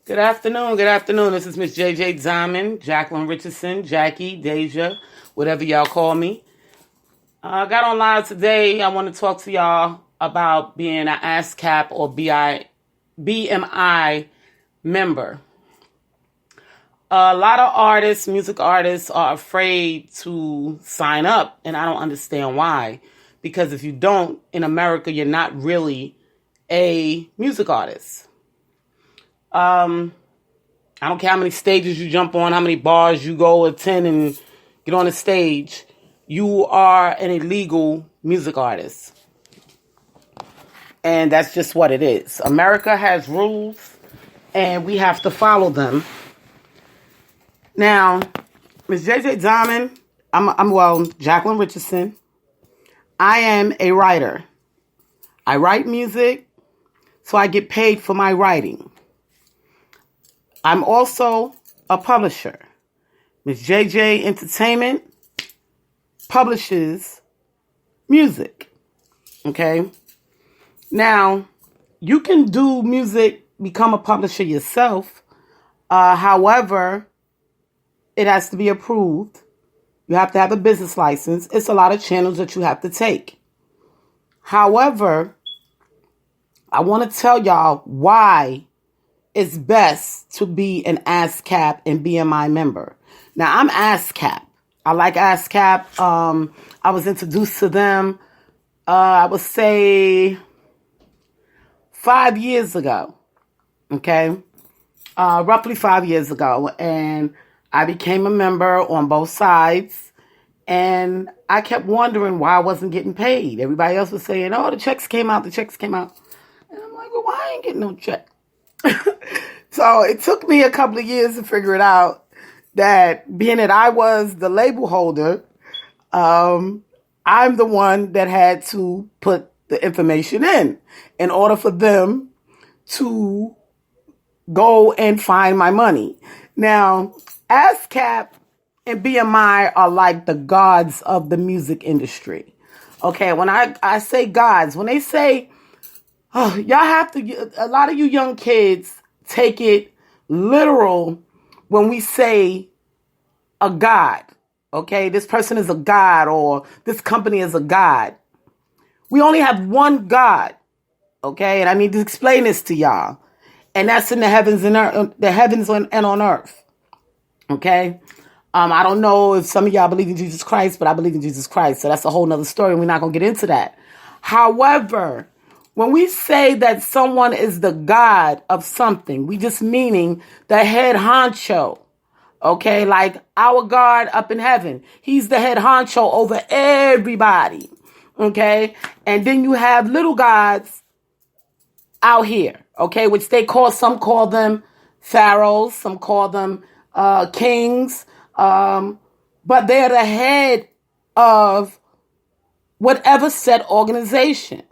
Good afternoon. Good afternoon. This is Miss J.J. Diamond, Jacqueline Richardson, Jackie, Deja, whatever y'all call me. I got on live today. I want to talk to y'all about being an ASCAP or BMI member. A lot of artists, music artists, are afraid to sign up, and I don't understand why. Because if you don't, in America, you're not really a music artist. I don't care how many stages you jump on, how many bars you go attend and get on the stage. You are an illegal music artist. And that's just what it is. America has rules, and we have to follow them. Now, Ms. J.J. Diamond, I'm Jacqueline Richardson. I am a writer. I write music, so I get paid for my writing. I'm also a publisher. Ms. JJ Entertainment publishes music. Okay? Now, you can do music, become a publisher yourself. However, it has to be approved. You have to have a business license. It's a lot of channels that you have to take. However, I want to tell y'all why it's best to be an ASCAP and BMI member. Now, I'm ASCAP. I like ASCAP. I was introduced to them, I would say 5 years ago. Okay? Roughly 5 years ago. And I became a member on both sides. And I kept wondering why I wasn't getting paid. Everybody else was saying, oh, the checks came out. And I'm like, well, why I ain't getting no check? So it took me a couple of years to figure it out that being that I was the label holder, I'm the one that had to put the information in order for them to go and find my money. Now, ASCAP and BMI are like the gods of the music industry. Okay, when I say gods, when they say, oh, y'all have to, a lot of you young kids take it literal when we say a god. Okay, this person is a god or this company is a god. We only have one God. Okay, and I need to explain this to y'all. And that's in the heavens and on earth. Okay? I don't know if some of y'all believe in Jesus Christ, but I believe in Jesus Christ. So that's a whole nother story, and we're not going to get into that. However, when we say that someone is the God of something, we just meaning the head honcho. Okay, like our God up in heaven. He's the head honcho over everybody. Okay, and then you have little gods out here. Okay, which some call them pharaohs, some call them kings, but they're the head of whatever set organization.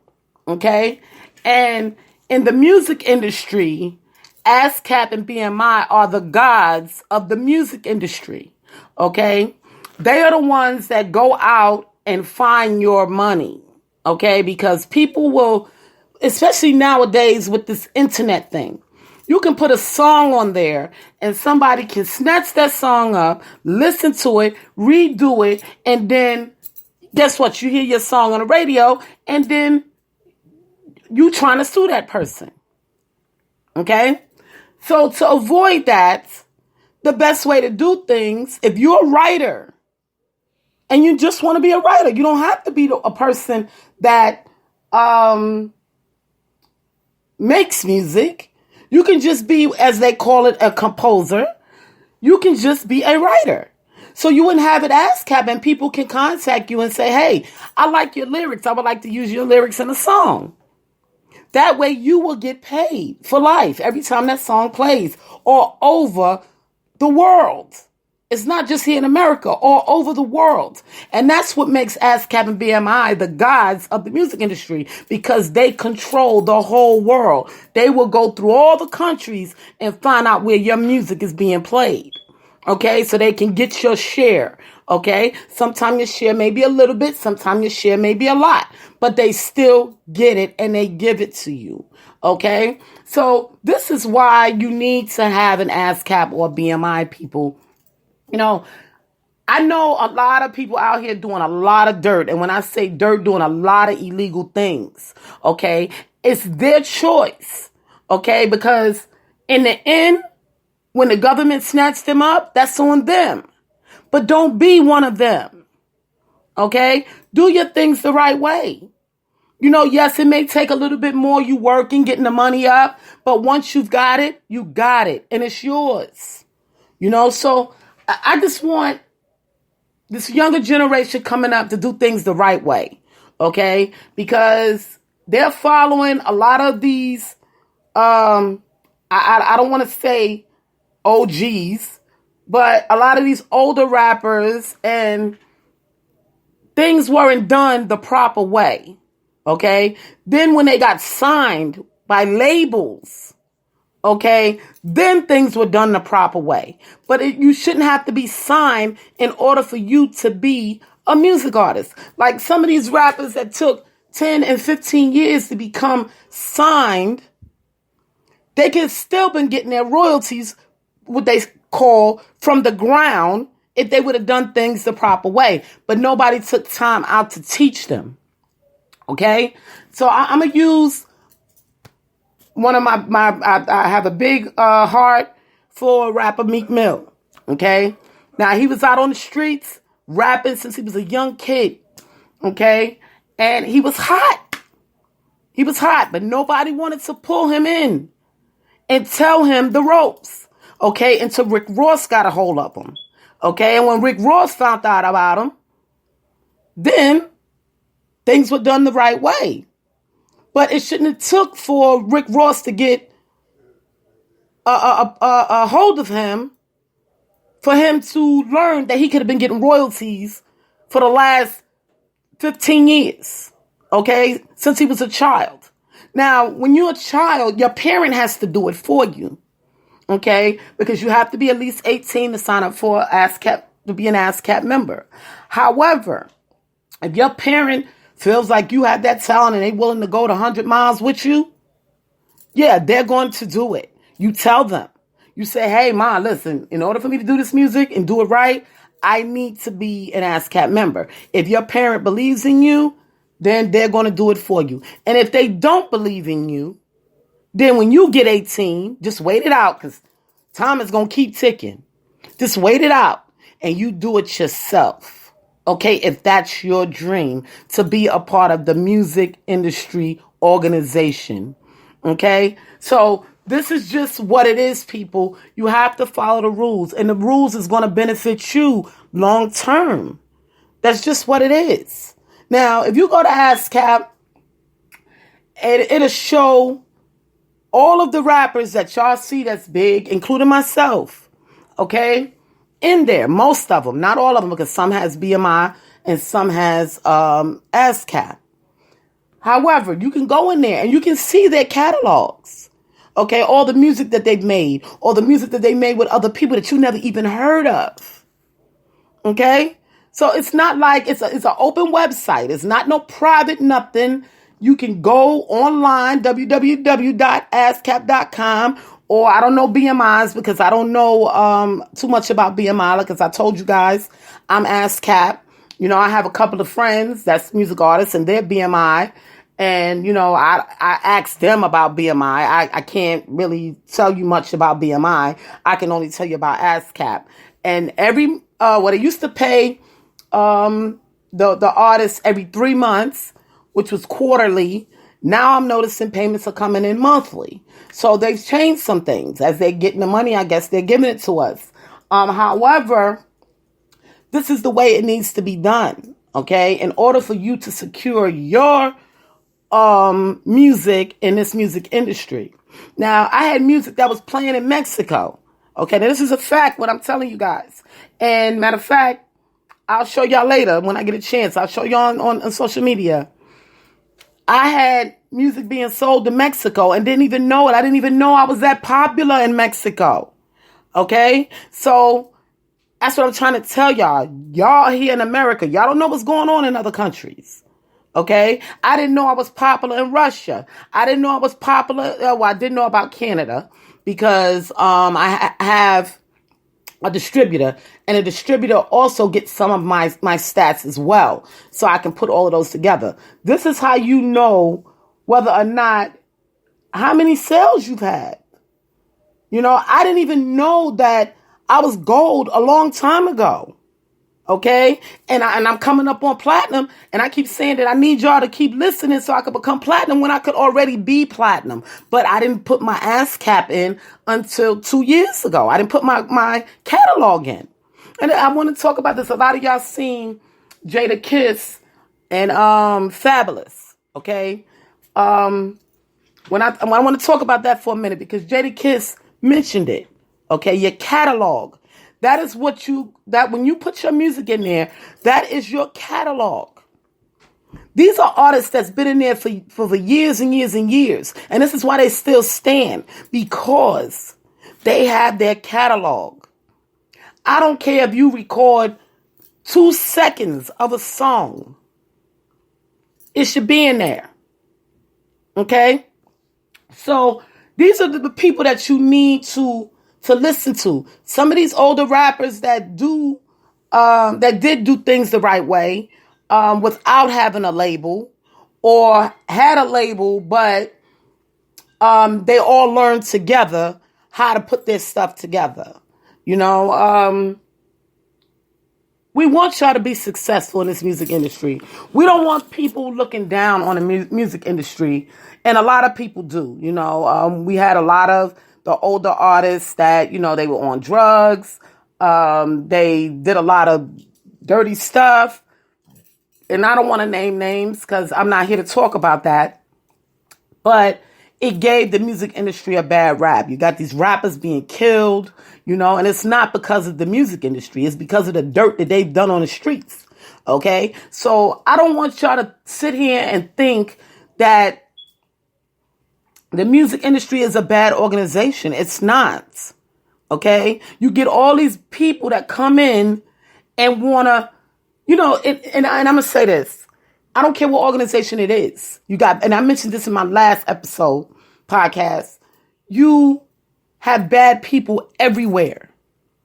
Okay? And in the music industry, ASCAP and BMI are the gods of the music industry. Okay? They are the ones that go out and find your money. Okay? Because people will, especially nowadays with this internet thing, you can put a song on there and somebody can snatch that song up, listen to it, redo it, and then guess what? You hear your song on the radio and then you trying to sue that person. Okay? So to avoid that, the best way to do things, if you're a writer and you just want to be a writer, you don't have to be a person that makes music. You can just be, as they call it, a composer. You can just be a writer. So you wouldn't have it ASCAP and people can contact you and say, hey, I like your lyrics. I would like to use your lyrics in a song. That way you will get paid for life every time that song plays all over the world. It's not just here in America, all over the world. And that's what makes ASCAP and BMI the gods of the music industry, because they control the whole world. They will go through all the countries and find out where your music is being played. Okay, so they can get your share. Okay, sometimes your share may be a little bit, sometimes your share may be a lot, but they still get it and they give it to you. Okay, so this is why you need to have an ASCAP or BMI, people. You know, I know a lot of people out here doing a lot of dirt. And when I say dirt, doing a lot of illegal things. Okay, it's their choice. Okay, because in the end, when the government snatched them up, that's on them. But don't be one of them. Okay? Do your things the right way. You know, yes, it may take a little bit more, you working, getting the money up. But once you've got it, you got it. And it's yours. You know, so I just want this younger generation coming up to do things the right way. Okay? Because they're following a lot of these, I don't want to say OGs, but a lot of these older rappers, and things weren't done the proper way. Okay. Then when they got signed by labels, okay, then things were done the proper way. But you shouldn't have to be signed in order for you to be a music artist. Like some of these rappers that took 10 and 15 years to become signed, they could still been getting their royalties, what they call, from the ground, if they would have done things the proper way. But nobody took time out to teach them. Okay? So I'm going to use one of I have a big heart for rapper Meek Mill. Okay? Now, he was out on the streets rapping since he was a young kid. Okay? And he was hot. He was hot, but nobody wanted to pull him in and tell him the ropes. Okay, until Rick Ross got a hold of him. Okay, and when Rick Ross found out about him, then things were done the right way. But it shouldn't have took for Rick Ross to get a hold of him for him to learn that he could have been getting royalties for the last 15 years. Okay, since he was a child. Now, when you're a child, your parent has to do it for you. Okay, because you have to be at least 18 to sign up for ASCAP, to be an ASCAP member. However, if your parent feels like you have that talent and they're willing to go to 100 miles with you, yeah, they're going to do it. You tell them. You say, hey, Ma, listen, in order for me to do this music and do it right, I need to be an ASCAP member. If your parent believes in you, then they're going to do it for you. And if they don't believe in you, then when you get 18, just wait it out, because time is going to keep ticking. Just wait it out and you do it yourself. Okay, if that's your dream, to be a part of the music industry organization. Okay, so this is just what it is, people. You have to follow the rules, and the rules is going to benefit you long term. That's just what it is. Now, if you go to ASCAP, it'll show all of the rappers that y'all see that's big, including myself, okay, in there. Most of them, not all of them, because some has BMI and some has ASCAP. However, you can go in there and you can see their catalogs, okay, all the music that they've made, or the music that they made with other people that you never even heard of, okay? So it's not like it's an open website. It's not no private nothing. You can go online, www.ascap.com, or I don't know BMIs because I don't know too much about BMI. Like as I told you guys, I'm ASCAP. You know, I have a couple of friends that's music artists and they're BMI. And, you know, I asked them about BMI. I can't really tell you much about BMI. I can only tell you about ASCAP. And what they used to pay the artists every 3 months, which was quarterly. Now I'm noticing payments are coming in monthly. So they've changed some things. As they're getting the money, I guess they're giving it to us. However, this is the way it needs to be done. Okay. In order for you to secure your music in this music industry. Now, I had music that was playing in Mexico. Okay. Now, this is a fact, what I'm telling you guys. And matter of fact, I'll show y'all later when I get a chance. I'll show y'all on social media. I had music being sold to Mexico and didn't even know it. I didn't even know I was that popular in Mexico. Okay? So That's what I'm trying to tell y'all. Y'all here in America, y'all don't know what's going on in other countries. Okay? I didn't know I was popular in Russia. I didn't know I was popular. Well, I didn't know about Canada because I have a distributor, and a distributor also gets some of my stats as well. So I can put all of those together. This is how you know whether or not how many sales you've had. You know, I didn't even know that I was gold a long time ago. Okay? And I'm coming up on platinum, and I keep saying that I need y'all to keep listening so I could become platinum when I could already be platinum. But I didn't put my ASCAP in until 2 years ago. I didn't put my catalog in. And I want to talk about this. A lot of y'all seen Jada Kiss and Fabulous. Okay? When I want to talk about that for a minute because Jada Kiss mentioned it. Okay? Your catalog. That is that when you put your music in there, that is your catalog. These are artists that's been in there for years and years and years. And this is why they still stand, because they have their catalog. I don't care if you record 2 seconds of a song. It should be in there. Okay? So these are the people that you need to listen to. Some of these older rappers that did do things the right way, without having a label, or had a label, but they all learned together how to put their stuff together. You know, we want y'all to be successful in this music industry. We don't want people looking down on the music industry, and a lot of people do. You know, we had a lot of the older artists that, you know, they were on drugs. They did a lot of dirty stuff. And I don't want to name names because I'm not here to talk about that. But it gave the music industry a bad rap. You got these rappers being killed, you know, and it's not because of the music industry. It's because of the dirt that they've done on the streets. Okay? So I don't want y'all to sit here and think that the music industry is a bad organization. It's not. Okay? You get all these people that come in and want to, you know, and I'm going to say this. I don't care what organization it is. You got, and I mentioned this in my last episode podcast. You have bad people everywhere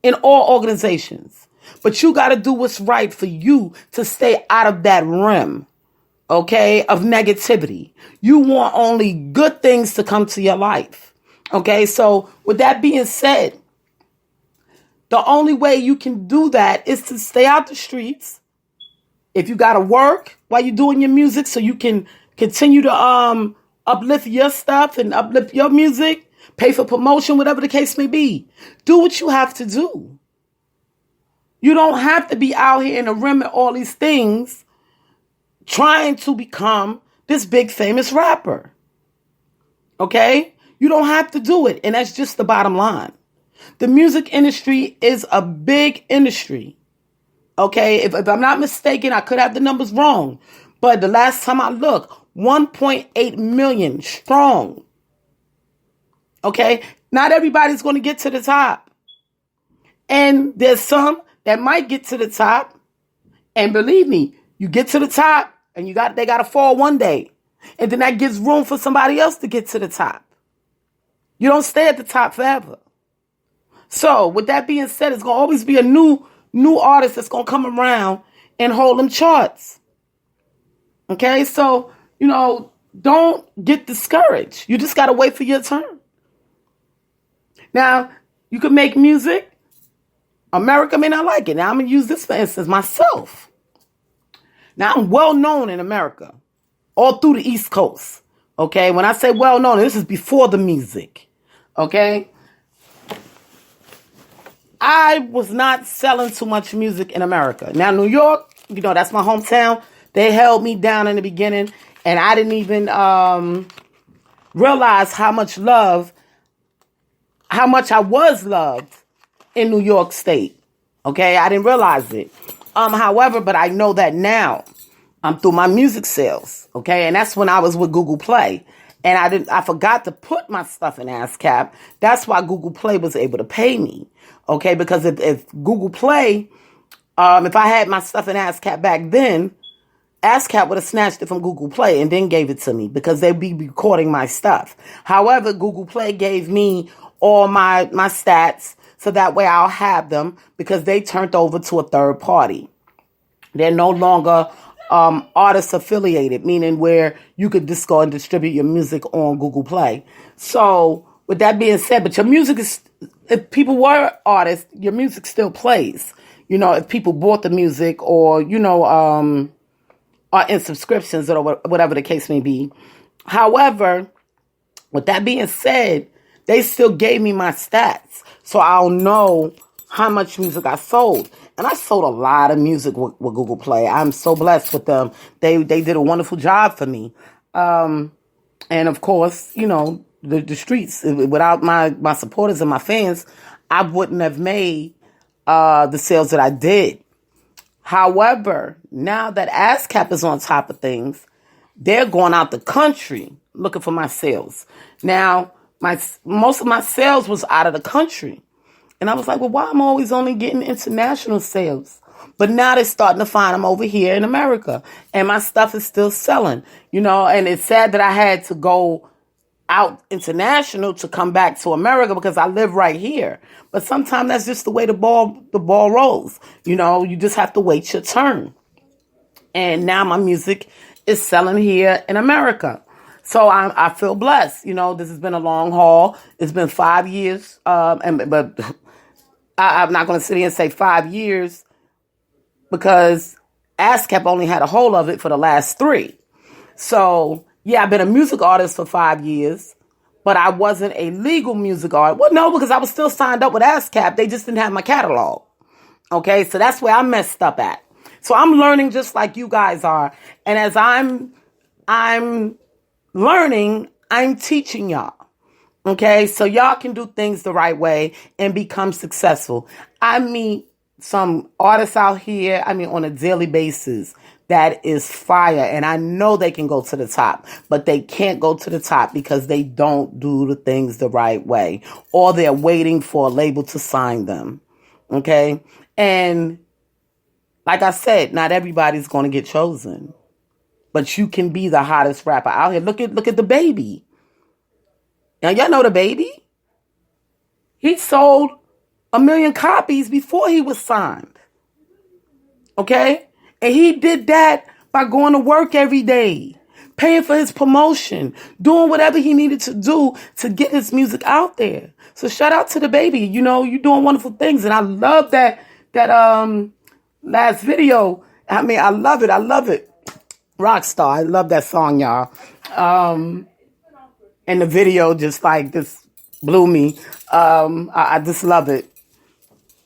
in all organizations. But you got to do what's right for you to stay out of that rim. Okay, of negativity. You want only good things to come to your life. Okay, so with that being said, the only way you can do that is to stay out the streets. If you got to work while you're doing your music so you can continue to uplift your stuff and uplift your music, pay for promotion, whatever the case may be. Do what you have to do. You don't have to be out here in the rim of all these things trying to become this big famous rapper. Okay? You don't have to do it. And that's just the bottom line. The music industry is a big industry. Okay? If I'm not mistaken, I could have the numbers wrong. But the last time I looked, 1.8 million strong. Okay? Not everybody's going to get to the top. And there's some that might get to the top. And believe me, you get to the top and they got to fall one day. And then that gives room for somebody else to get to the top. You don't stay at the top forever. So with that being said, it's going to always be a new artist that's going to come around and hold them charts. Okay? So, you know, don't get discouraged. You just got to wait for your turn. Now, you can make music. America may not like it. Now, I'm going to use this for instance, myself. Now, I'm well known in America, all through the East Coast. Okay? When I say well known, this is before the music. Okay? I was not selling too much music in America. Now, New York, you know, that's my hometown. They held me down in the beginning, and I didn't even realize how much I was loved in New York State. Okay? I didn't realize it. However, but I know that now through my music sales. Okay? And that's when I was with Google Play. And I forgot to put my stuff in ASCAP. That's why Google Play was able to pay me. Okay, because if Google Play, if I had my stuff in ASCAP back then, ASCAP would have snatched it from Google Play and then gave it to me because they'd be recording my stuff. However, Google Play gave me all my stats so that way I'll have them because they turned over to a third party. They're no longer artist affiliated, meaning where you could just go and distribute your music on Google Play. So with that being said, but your music is, if people were artists, your music still plays. You know, if people bought the music or, you know, are in subscriptions or whatever the case may be. However, with that being said, they still gave me my stats. So I'll know how much music I sold. And I sold a lot of music with Google Play. I'm so blessed with them. They did a wonderful job for me. And of course, you know, the streets, without my supporters and my fans, I wouldn't have made the sales that I did. However, now that ASCAP is on top of things, they're going out the country looking for my sales. Now, most of my sales was out of the country. And I was like, well, why am I always only getting international sales? But now they're starting to find them over here in America. And my stuff is still selling, you know, and it's sad that I had to go out international to come back to America because I live right here. But sometimes that's just the way the ball rolls. You know, you just have to wait your turn. And now my music is selling here in America. So I feel blessed. You know, this has been a long haul. It's been 5 years. But I'm not going to sit here and say 5 years because ASCAP only had a hold of it for the last 3. So yeah, I've been a music artist for 5 years, but I wasn't a legal music artist. Well, no, because I was still signed up with ASCAP. They just didn't have my catalog. Okay, so that's where I messed up at. So I'm learning just like you guys are. And as I'm learning, I'm teaching y'all. Okay, so y'all can do things the right way and become successful. I meet some artists out here, on a daily basis, that is fire. And I know they can go to the top, but they can't go to the top because they don't do the things the right way, or they're waiting for a label to sign them. Okay. And like I said, not everybody's going to get chosen, but you can be the hottest rapper out here. Look at the Baby. Now, y'all know the Baby. He sold 1 million copies before he was signed. Okay? And he did that by going to work every day, paying for his promotion, doing whatever he needed to do to get his music out there. So shout out to the Baby. You know, you're doing wonderful things. And I love that last video. I love it. I love it. Rockstar. I love that song, y'all. And the video just blew me. I just love it.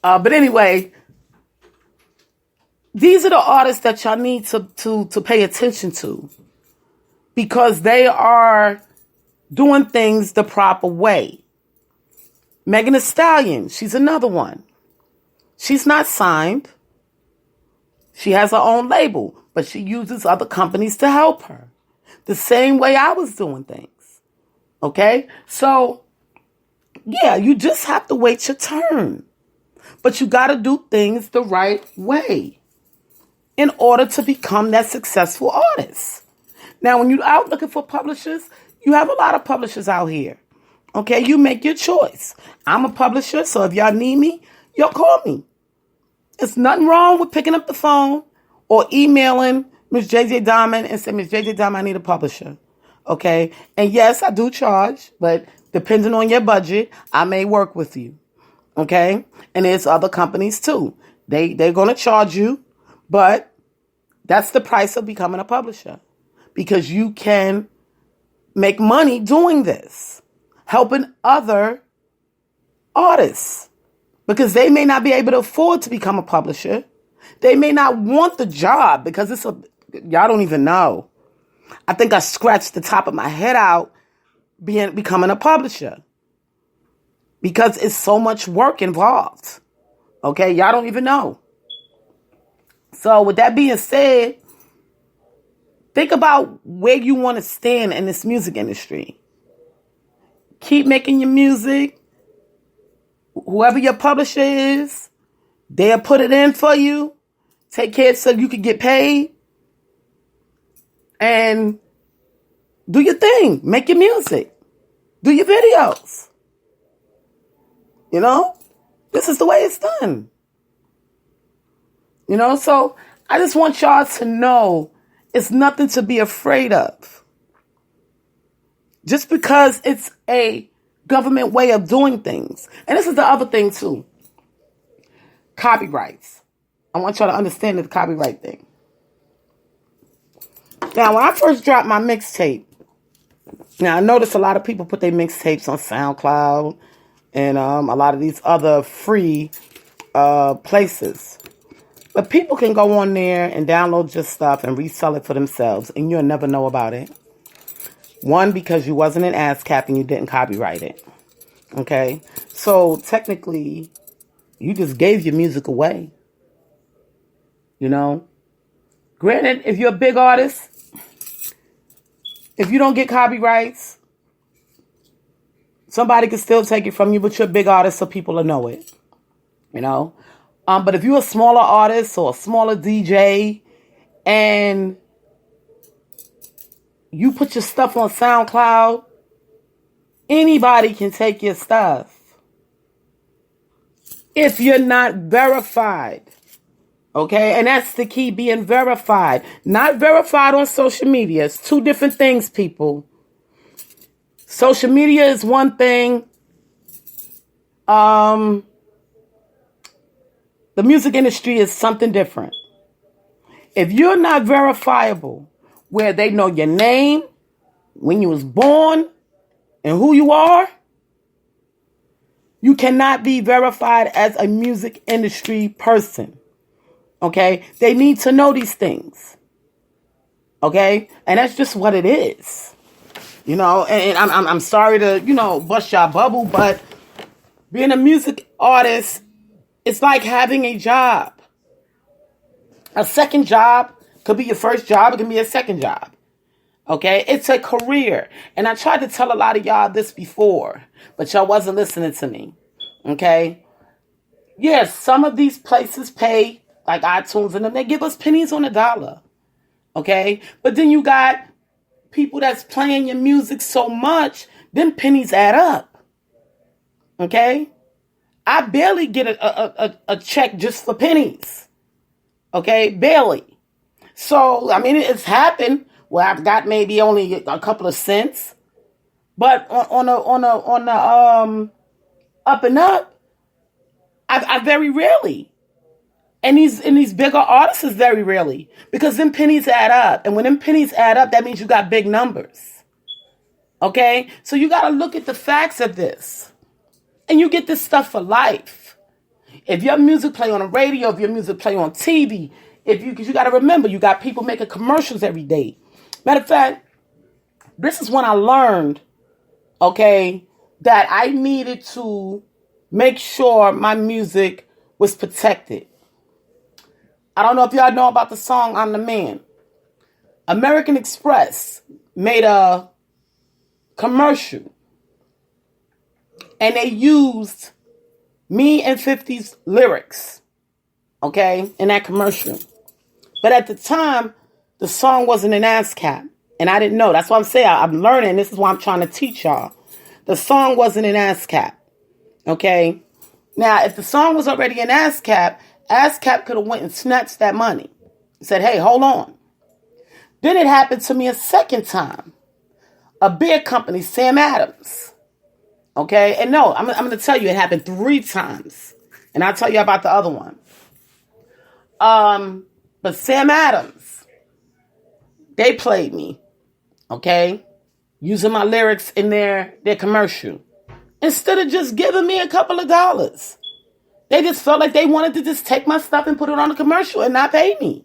But anyway, these are the artists that y'all need to pay attention to, because they are doing things the proper way. Megan Thee Stallion, she's another one. She's not signed. She has her own label, but she uses other companies to help her. The same way I was doing things. Okay? So, yeah, you just have to wait your turn. But you got to do things the right way in order to become that successful artist. Now, when you're out looking for publishers, you have a lot of publishers out here. Okay? You make your choice. I'm a publisher, so if y'all need me, y'all call me. There's nothing wrong with picking up the phone or emailing Miss JJ Diamond and say, Miss JJ Diamond, I need a publisher. Okay? And yes, I do charge, but depending on your budget, I may work with you. Okay? And there's other companies too. They're going to charge you, but that's the price of becoming a publisher, because you can make money doing this, helping other artists, because they may not be able to afford to become a publisher. They may not want the job because y'all don't even know. I think I scratched the top of my head out becoming a publisher, because it's so much work involved. Okay, y'all don't even know. So with that being said, Think about where you want to stand in this music industry. Keep making your music. Whoever your publisher is, they'll put it in for you. Take care so you can get paid. And do your thing. Make your music. Do your videos. You know? This is the way it's done. You know? So I just want y'all to know it's nothing to be afraid of. Just because it's a government way of doing things. And this is the other thing too. Copyrights. I want y'all to understand the copyright thing. Now, when I first dropped my mixtape, now I noticed a lot of people put their mixtapes on SoundCloud and a lot of these other free places. But people can go on there and download your stuff and resell it for themselves, and you'll never know about it. One, because you wasn't an ASCAP and you didn't copyright it. Okay? So, technically, you just gave your music away. You know? Granted, if you're a big artist, if you don't get copyrights, somebody can still take it from you, but you're a big artist so people will know it. You know? But if you're a smaller artist or a smaller DJ and you put your stuff on SoundCloud, anybody can take your stuff. If you're not verified. Okay? And that's the key, being verified. Not verified on social media. It's two different things, people. Social media is one thing. The music industry is something different. If you're not verifiable, where they know your name, when you was born, and who you are, you cannot be verified as a music industry person. Okay? They need to know these things. Okay? And that's just what it is. You know, and I'm sorry to, bust y'all bubble, but being a music artist, it's like having a job. A second job could be your first job. It can be a second job. Okay? It's a career. And I tried to tell a lot of y'all this before, but y'all wasn't listening to me. Okay? Yes, some of these places pay, like iTunes and them, they give us pennies on the dollar. Okay? But then you got people that's playing your music so much, them pennies add up. Okay? I barely get a check just for pennies. Okay? Barely. So, I mean, it's happened where I've got maybe only a couple of cents. But on the up and up, I very rarely. And these bigger artists is very rarely. Because them pennies add up. And when them pennies add up, that means you got big numbers. Okay? So you got to look at the facts of this. And you get this stuff for life. If your music play on the radio, if your music play on TV, because you got to remember, you got people making commercials every day. Matter of fact, this is when I learned, okay, that I needed to make sure my music was protected. I don't know if y'all know about the song I'm the Man. American Express made a commercial. And they used me and 50's lyrics, okay, in that commercial. But at the time, the song wasn't in ASCAP. And I didn't know. That's why I'm saying I'm learning. This is why I'm trying to teach y'all. The song wasn't in ASCAP, okay? Now, if the song was already in ASCAP, ASCAP could have went and snatched that money. Said, hey, hold on. Then it happened to me a second time. A beer company, Sam Adams. Okay? And no, I'm going to tell you, it happened 3 times. And I'll tell you about the other one. But Sam Adams, they played me. Okay? Using my lyrics in their commercial. Instead of just giving me a couple of dollars. They just felt like they wanted to just take my stuff and put it on a commercial and not pay me.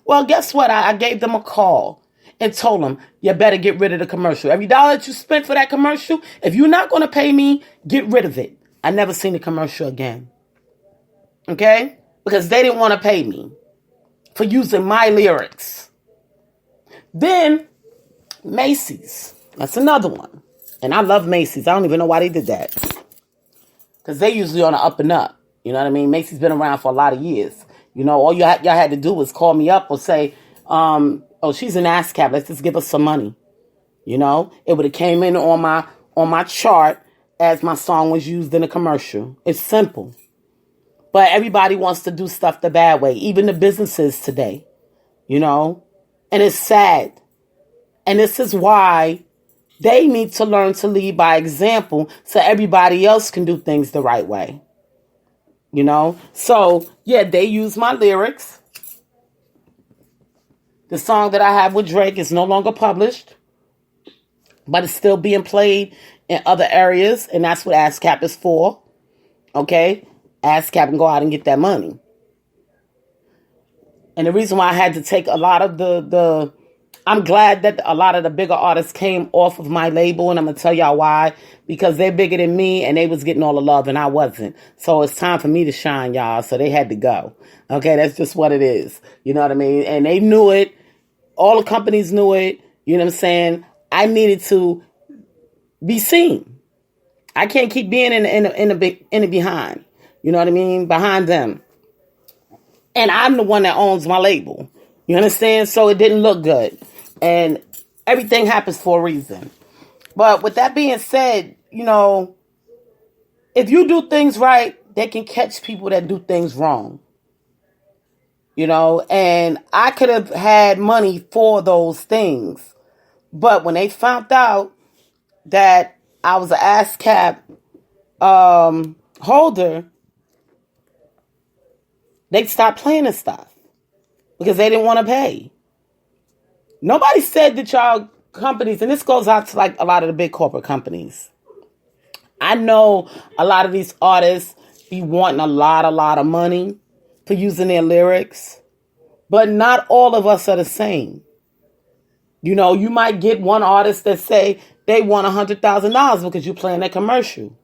Well, guess what? I gave them a call and told them, you better get rid of the commercial. Every dollar that you spent for that commercial, if you're not going to pay me, get rid of it. I never seen the commercial again. Okay? Because they didn't want to pay me for using my lyrics. Then Macy's. That's another one. And I love Macy's. I don't even know why they did that. Because they usually on the up and up. You know what I mean? Macy's been around for a lot of years. You know, all y'all had to do was call me up or say, oh, she's an ASCAP. Let's just give her some money. You know, it would have came in on my chart as my song was used in a commercial. It's simple. But everybody wants to do stuff the bad way. Even the businesses today, you know, and it's sad. And this is why they need to learn to lead by example so everybody else can do things the right way. You know, so yeah, they use my lyrics. The song that I have with Drake is no longer published, but it's still being played in other areas, and that's what ASCAP is for. Okay, ASCAP can go out and get that money. And the reason why I had to take a lot of I'm glad that a lot of the bigger artists came off of my label, and I'm going to tell y'all why. Because they're bigger than me, and they was getting all the love, and I wasn't. So it's time for me to shine, y'all. So they had to go. Okay, that's just what it is. You know what I mean? And they knew it. All the companies knew it. You know what I'm saying? I needed to be seen. I can't keep being in the behind. You know what I mean? Behind them. And I'm the one that owns my label. You understand? So it didn't look good. And everything happens for a reason. But with that being said, you know, if you do things right, they can catch people that do things wrong. You know, and I could have had money for those things. But when they found out that I was an ASCAP holder, they stopped playing this stuff because they didn't want to pay. Nobody said that y'all companies, and this goes out to like a lot of the big corporate companies. I know a lot of these artists be wanting a lot of money for using their lyrics, but not all of us are the same. You know, you might get one artist that say they want $100,000 because you're playing a commercial.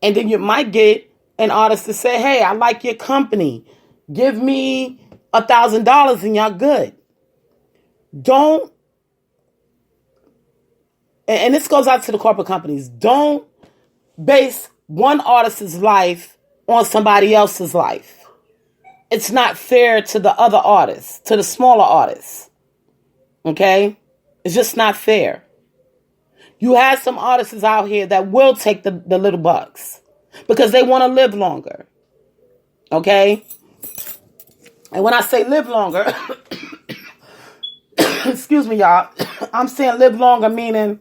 And then you might get an artist to say, hey, I like your company. Give me $1,000 and y'all good. Don't, and this goes out to the corporate companies, don't base one artist's life on somebody else's life. It's not fair to the other artists, to the smaller artists. Okay? It's just not fair. You have some artists out here that will take the little bucks because they want to live longer. Okay? And when I say live longer, excuse me, y'all, I'm saying live longer, meaning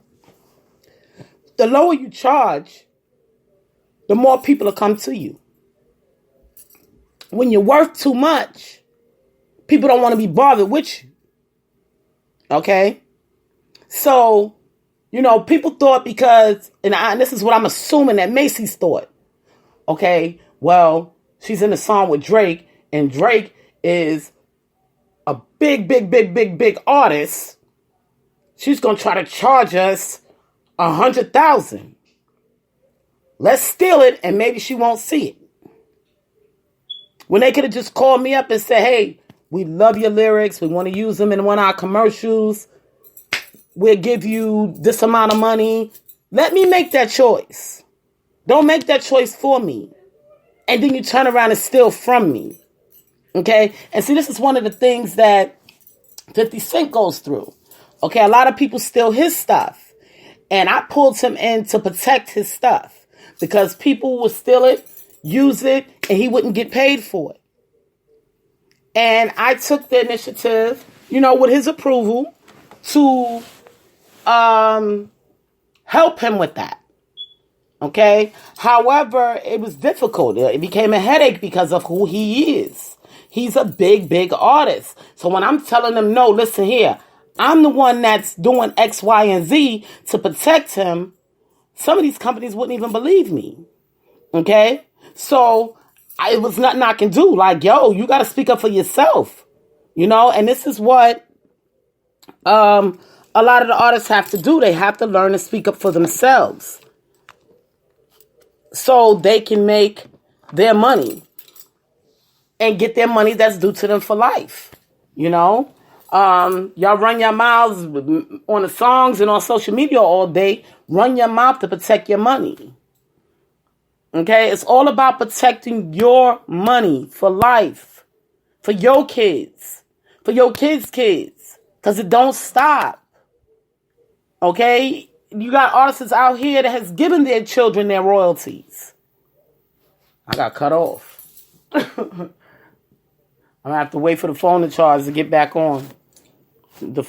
the lower you charge, the more people will come to you. When you're worth too much, people don't want to be bothered with you. Okay? So, you know, people thought because, and this is what I'm assuming that Macy's thought. Okay, well, she's in a song with Drake, and Drake is a big artist. She's going to try to charge us $100,000. Let's steal it, and maybe she won't see it. When they could have just called me up and said, hey, we love your lyrics. We want to use them in one of our commercials. We'll give you this amount of money. Let me make that choice. Don't make that choice for me. And then you turn around and steal from me. Okay? And see, this is one of the things that 50 Cent goes through. Okay? A lot of people steal his stuff. And I pulled him in to protect his stuff. Because people would steal it, use it, and he wouldn't get paid for it. And I took the initiative, you know, with his approval, to help him with that. Okay? However, it was difficult. It became a headache because of who he is. He's a big artist. So when I'm telling him, no, listen here, I'm the one that's doing X, Y, and Z to protect him, some of these companies wouldn't even believe me. Okay? So it was nothing I can do. Like, yo, you got to speak up for yourself. You know? And this is what a lot of the artists have to do. They have to learn to speak up for themselves so they can make their money and get their money that's due to them for life. You know? Y'all run your mouths on the songs and on social media all day. Run your mouth to protect your money. Okay? It's all about protecting your money for life. For your kids. For your kids' kids. Because it don't stop. Okay? You got artists out here that has given their children their royalties. I got cut off. I'm going to have to wait for the phone to charge to get back on. The